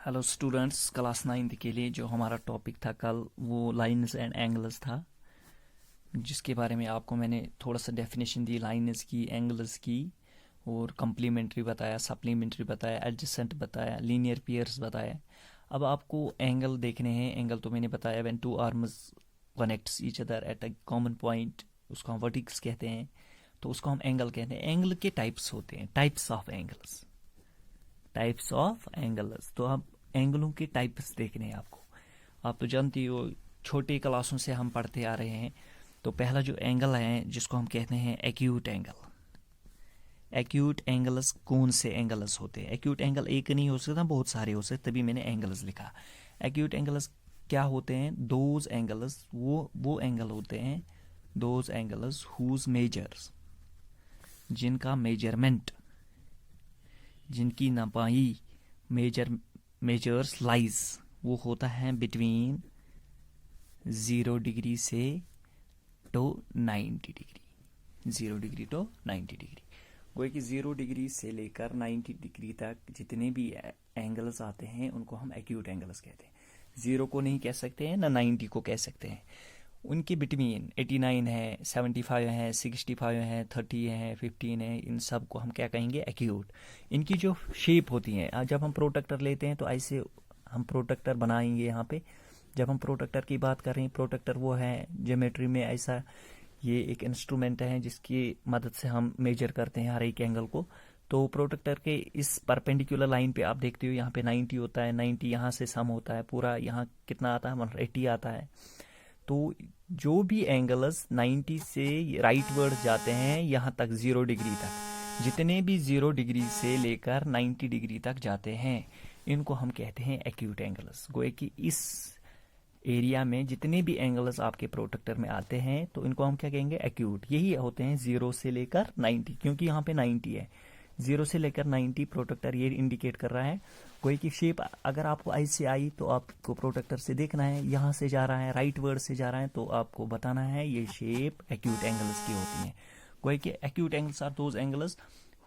Hello students, class 9 के लिए जो हमारा टॉपिक था कल वो लाइन्स एंड एंगल्स था, जिसके बारे में आपको मैंने थोड़ा सा डेफिनेशन दी लाइन्स की, एंगल्स की, और कम्प्लीमेंट्री बताया, सप्लीमेंट्री बताया, एडजेसेंट बताया, लीनियर पेयर्स बताया। अब आपको एंगल देखने हैं। एंगल तो मैंने बताया when two arms connects each other at a common point, उसको हम वर्टिकल्स कहते हैं, तो उसको हम एंगल कहते हैं। एंगल के टाइप्स होते हैं, types of angles, types of angles. तो अब एंगलों के टाइप्स देखने हैं आपको। आप तो जानती हो, छोटी क्लासों से हम पढ़ते आ रहे हैं। तो पहला जो एंगल है जिसको हम कहते हैं एक्यूट एंगल। एक्यूट एंगल्स कौन से एंगल्स होते हैं? एक्यूट एंगल एक नहीं हो सकता, बहुत सारे हो सकते, तभी मैंने एंगल्स लिखा। एक्यूट एंगल्स क्या होते हैं? दोज एंगल्स, वो एंगल होते हैं, दोज एंगल्स हुज मेजर्स, जिनका मेजरमेंट, जिनकी नपाई, मेजर्स लाइज, वो होता है बिटवीन 0 डिग्री से to 90 degree. 0 degree to 90 degree. वो कि 0 डिग्री से लेकर 90 डिग्री तक जितने भी एंगल्स आते हैं उनको हम एक्यूट एंगल्स कहते हैं। 0 को नहीं कह सकते हैं, ना 90 को कह सकते हैं। उनके बिटवीन 89 है, 75 है, 65 है, 30 है, 15 है, इन सब को हम क्या कहेंगे? एक्यूट। इनकी जो शेप होती है, जब हम प्रोटेक्टर लेते हैं तो ऐसे हम प्रोटेक्टर बनाएंगे। यहाँ पे जब हम प्रोटेक्टर की बात कर रहे हैं, प्रोटेक्टर वो है ज्योमेट्री में ऐसा, ये एक इंस्ट्रूमेंट है जिसकी मदद से हम मेजर करते हैं हर एक एंगल को। तो प्रोटेक्टर के इस परपेंडिकुलर लाइन पे आप देखते हो यहाँ पे 90 होता है, 90 यहाँ से सम होता है, पूरा यहाँ कितना आता है? 180 आता है। तो जो भी एंगल्स 90 से राइट वर्ड जाते हैं यहाँ तक 0 डिग्री तक, जितने भी 0 डिग्री से लेकर 90 डिग्री तक जाते हैं, इनको हम कहते हैं एक्यूट एंगल्स। गोए कि इस एरिया में जितने भी एंगल्स आपके प्रोटेक्टर में आते हैं तो इनको हम क्या कहेंगे? एक्यूट। यही होते हैं 0 से लेकर 90, क्योंकि यहाँ पे 90 है। 0 से लेकर 90 प्रोटेक्टर ये इंडिकेट कर रहा है। कोई की शेप अगर आपको ऐसे आई तो आपको प्रोटेक्टर से देखना है, यहाँ से जा रहा है, राइट वर्ड से जा रहा है, तो आपको बताना है ये शेप एक्यूट एंगल्स की होती है। कोई के acute angles are those angles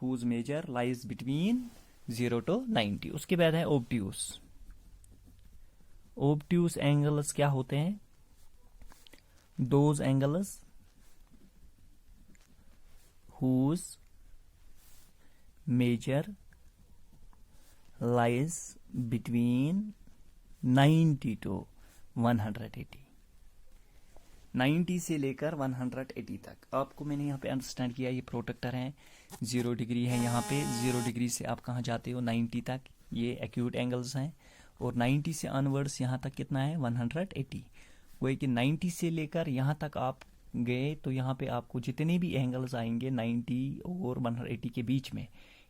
whose measure lies between 0 to 90। उसके बाद है ओब्ट्यूस। ओब्ट्यूस एंगल्स क्या होते हैं? Those angles whose measure lies between 90 to 180। 90 से लेकर 180 तक। आपको मैंने यहाँ पे अंडरस्टैंड किया, ये प्रोटेक्टर है, 0 डिग्री है यहाँ पे, 0 डिग्री से आप कहाँ जाते हो? 90 तक। ये एक्यूट एंगल्स हैं। और 90 से अनवर्ड्स यहाँ तक कितना है? 180। वही कि 90 से लेकर यहाँ तक आप गए तो यहाँ पे आपको जितने भी एंगल्स आएंगे 90 और 180 के बीच में,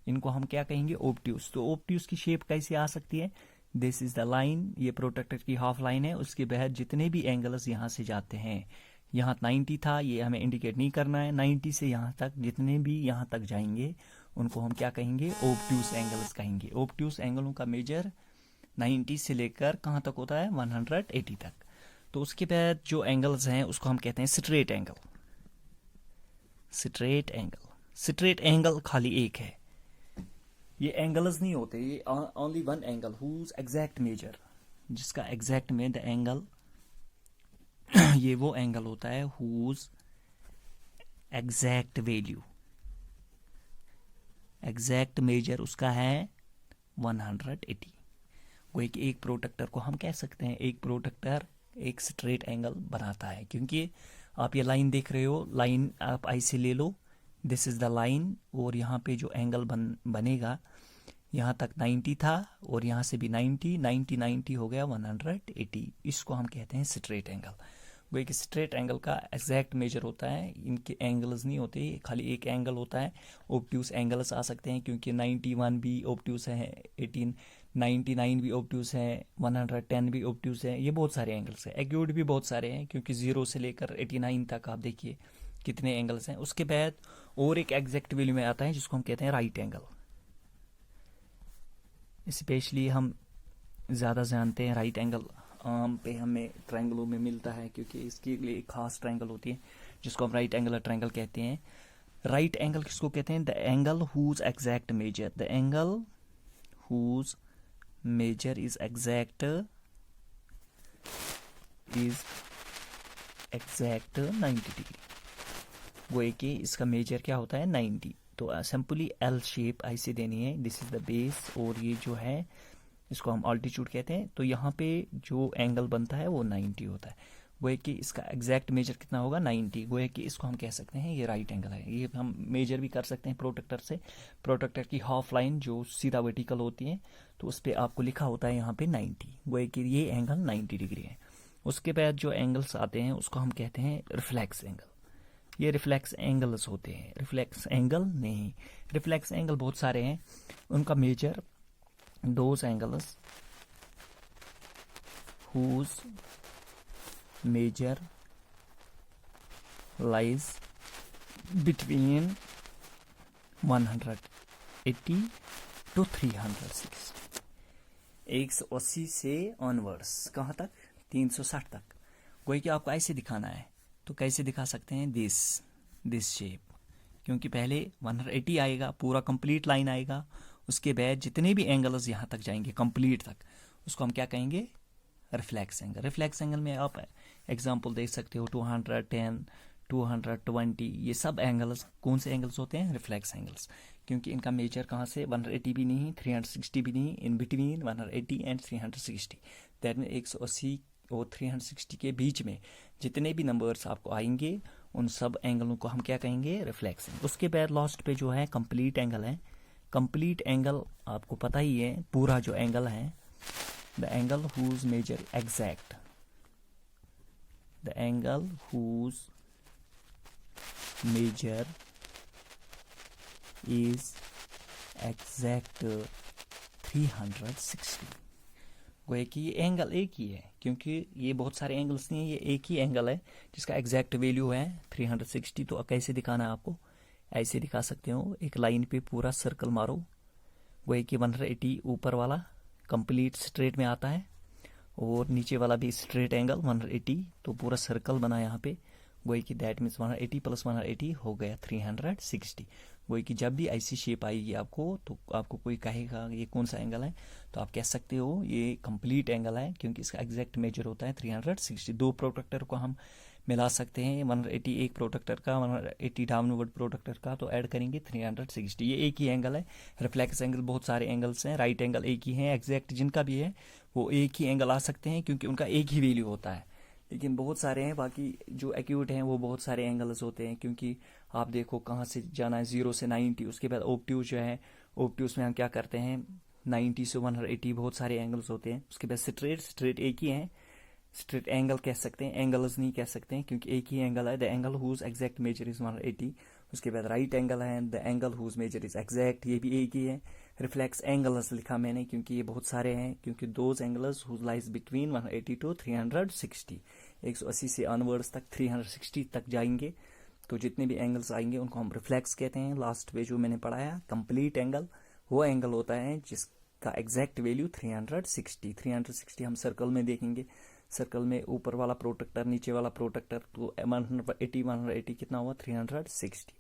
इनको हम क्या कहेंगे? ओब्ट्यूस। तो ओब्ट्यूस की शेप कैसे आ सकती है? दिस इज द लाइन, ये प्रोटेक्टर की हाफ लाइन है, उसके बाद जितने भी एंगल्स यहाँ से जाते हैं, यहाँ 90 था, ये हमें इंडिकेट नहीं करना है, 90 से यहाँ तक जितने भी यहाँ तक जाएंगे उनको हम क्या कहेंगे? ओब्ट्यूस एंगल्स कहेंगे। ओब्ट्यूस एंगलों का मेजर 90 से लेकर कहाँ तक होता है? 180 तक। तो उसके बाद जो एंगल्स हैं उसको हम कहते हैं straight angle. Straight angle, straight angle खाली एक है, ये एंगल्स नहीं होते, ये only one angle whose exact measure, जिसका एग्जैक्ट में द एंगल ये वो एंगल होता है whose exact value, exact measure उसका है 180। वो एक प्रोटेक्टर को हम कह सकते हैं, एक प्रोटेक्टर एक स्ट्रेट एंगल बनाता है, क्योंकि आप ये लाइन देख रहे हो, लाइन आप ऐसे ले लो, दिस इज द लाइन, और यहाँ पे जो एंगल बनेगा, यहाँ तक 90 था और यहाँ से भी 90, 90, 90 हो गया 180, इसको हम कहते हैं स्ट्रेट एंगल। वो एक स्ट्रेट एंगल का एग्जैक्ट मेजर होता है, इनके एंगल्स नहीं होते, खाली एक एंगल होता है। ओब्ट्यूस एंगल्स आ सकते हैं क्योंकि 91 भी ओब्ट्यूस है, 99 भी ओब्ट्यूस है, 110 भी ओब्ट्यूस है, ये बहुत सारे एंगल्स हैं। एक्यूट भी बहुत सारे हैं क्योंकि 0 से लेकर 89 तक आप देखिए कितने एंगल्स हैं। उसके बाद और एक एग्जैक्ट वैल्यू में आता है जिसको हम कहते हैं राइट एंगल। स्पेशली हम ज़्यादा जानते हैं राइट एंगल, आम पे हमें ट्रायंगलों में मिलता है, क्योंकि इसके लिए एक खास ट्रायंगल होती है जिसको हम राइट एंगल ट्रायंगल कहते हैं। राइट एंगल किसको कहते हैं? The angle whose exact measure, the angle whose measure is exact 90 degree. गोए कि इसका मेजर क्या होता है 90। तो सिंपली एल शेप ऐसे देनी है, दिस इज द बेस, और ये जो है इसको हम ऑल्टीट्यूड कहते हैं। तो यहाँ पे जो एंगल बनता है वो 90 होता है। गोए कि इसका एग्जैक्ट मेजर कितना होगा 90। गोए कि इसको हम कह सकते हैं ये राइट एंगल है। ये हम मेजर भी कर सकते हैं प्रोटेक्टर से। प्रोटेक्टर की हाफ लाइन जो सीधा वर्टिकल होती है तो उस पर आपको लिखा होता है यहाँ पे 90। गोए कि ये एंगल 90 डिग्री है। उसके बाद जो एंगल्स आते हैं उसको हम कहते हैं रिफ्लेक्स एंगल। ये रिफ्लेक्स एंगल्स होते हैं। रिफ्लेक्स एंगल नहीं, रिफ्लेक्स एंगल बहुत सारे हैं। उनका measure those angles whose measure lies between 180 to 360। 180 से ऑनवर्ड्स कहाँ तक 360 तक। कोई कि आपको ऐसे दिखाना है तो कैसे दिखा सकते हैं, दिस शेप, क्योंकि पहले 180 आएगा, पूरा कंप्लीट लाइन आएगा, उसके बाद जितने भी एंगल्स यहाँ तक जाएंगे कंप्लीट तक उसको हम क्या कहेंगे, रिफ्लेक्स एंगल। रिफ्लेक्स एंगल में आप एग्जांपल देख सकते हो 210, 220, ये सब एंगल्स कौन से एंगल्स होते हैं, रिफ्लेक्स एंगल्स, क्योंकि इनका मेजर कहाँ से 180 भी नहीं, 360 भी नहीं, इन बिटवीन 180 एंड 360। दैट में 180 और 360 के बीच में जितने भी नंबर्स आपको आएंगे उन सब एंगलों को हम क्या कहेंगे, रिफ्लेक्स एंगल। उसके बाद लास्ट पे जो है कंप्लीट एंगल है। कंप्लीट एंगल आपको पता ही है, पूरा जो एंगल है, the angle whose measure exact, the angle whose measure is exact 360। गोया कि ये एंगल एक ही है, क्योंकि ये बहुत सारे एंगल्स नहीं है, ये एक ही एंगल है जिसका एग्जैक्ट वैल्यू है 360। तो कैसे दिखाना है आपको, ऐसे दिखा सकते हो, एक लाइन पे पूरा सर्कल मारो। गोया कि 180 ऊपर वाला कंप्लीट स्ट्रेट में आता है और नीचे वाला भी स्ट्रेट एंगल 180, तो पूरा सर्कल बना यहाँ पे। गोई की दैट मीन्स 180 प्लस 180 हो गया 360। गोई की जब भी ऐसी शेप आएगी आपको तो आपको कोई कहेगा ये कौन सा एंगल है, तो आप कह सकते हो ये कंप्लीट एंगल है, क्योंकि इसका एग्जैक्ट मेजर होता है 360। दो प्रोटेक्टर को हम मिला सकते हैं, 180 एक प्रोटेक्टर का, 180 डाउनवर्ड प्रोटेक्टर का, तो ऐड करेंगे 360। ये एक ही एंगल है। रिफ्लेक्स एंगल बहुत सारे एंगल्स हैं, राइट एंगल एक ही है, एग्जैक्ट जिनका भी है वो एक ही एंगल आ सकते हैं क्योंकि उनका एक ही वैल्यू होता है। लेकिन बहुत सारे हैं बाकी जो एक्यूट हैं वो बहुत सारे एंगल्स होते हैं, क्योंकि आप देखो कहाँ से जाना है 0 से 90। उसके बाद ऑब्ट्यूज जो है, ऑब्ट्यूज में हम क्या करते हैं 90 से 180, बहुत सारे एंगल्स होते हैं। उसके बाद स्ट्रेट एक ही है, स्ट्रेट एंगल कह सकते हैं, एंगल्स नहीं कह सकते हैं क्योंकि एक ही एंगल है, the angle whose exact measure is 180। उसके बाद राइट एंगल है, the angle whose measure is exact, ये भी एक ही है। रिफ्लेक्स एंगल्स लिखा मैंने क्योंकि ये बहुत सारे हैं, क्योंकि those angles whose lies between 180 to 360। 180 से ऑनवर्ड्स तक 360 तक जाएंगे, तो जितने भी एंगल्स आएंगे उनको हम रिफ्लेक्स कहते हैं। लास्ट पे जो मैंने पढ़ाया कंप्लीट एंगल, वो एंगल होता है जिसका एग्जैक्ट वैल्यू 360। 360 हम सर्कल में देखेंगे, सर्कल में ऊपर वाला प्रोटेक्टर नीचे वाला प्रोटेक्टर, तो 180 कितना हुआ 360।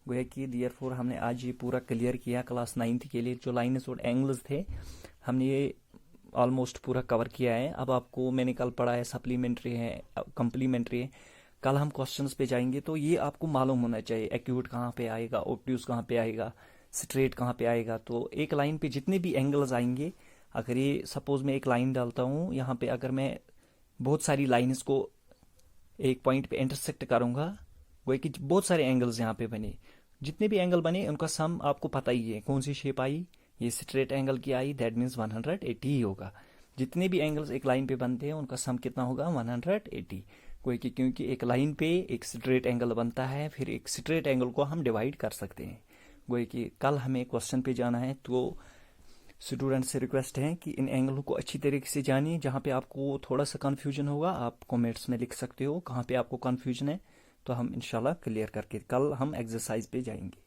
गोया कि देयरफॉर हमने आज ये पूरा क्लियर किया क्लास 9th के लिए। जो लाइन्स और एंगल्स थे हमने ये ऑलमोस्ट पूरा कवर किया है। अब आपको मैंने कल पढ़ा है सप्लीमेंट्री है, कम्प्लीमेंट्री है, कल हम क्वेश्चंस पे जाएंगे, तो ये आपको मालूम होना चाहिए एक्यूट कहाँ पे आएगा, ऑब्ट्यूज कहाँ पे आएगा, स्ट्रेट कहाँ पे आएगा। तो एक लाइन पे जितने भी एंगल्स आएंगे, अगर ये सपोज मैं एक लाइन डालता हूँ यहाँ पे, अगर मैं बहुत सारी लाइन्स को एक पॉइंट पे इंटरसेक्ट करूंगा, वो कि बहुत सारे एंगल्स यहाँ पे बने, जितने भी एंगल बने उनका सम आपको पता ही है। कौन सी शेप आई, ये स्ट्रेट एंगल की आई, दैट मीन्स 180 ही होगा। जितने भी एंगल्स एक लाइन पे बनते हैं उनका सम कितना होगा 180। कोई कि क्योंकि एक लाइन पे एक स्ट्रेट एंगल बनता है, फिर एक स्ट्रेट एंगल को हम डिवाइड कर सकते हैं। गोई कि कल हमें क्वेश्चन पे जाना है, तो स्टूडेंट से रिक्वेस्ट है कि इन एंगलों को अच्छी तरीके से जानिए। जहाँ पे आपको थोड़ा सा कन्फ्यूजन होगा आप कमेंट्स में लिख सकते हो कहाँ पे आपको कन्फ्यूजन है, तो हम इंशाल्लाह क्लियर करके कल हम एक्सरसाइज पे जाएंगे।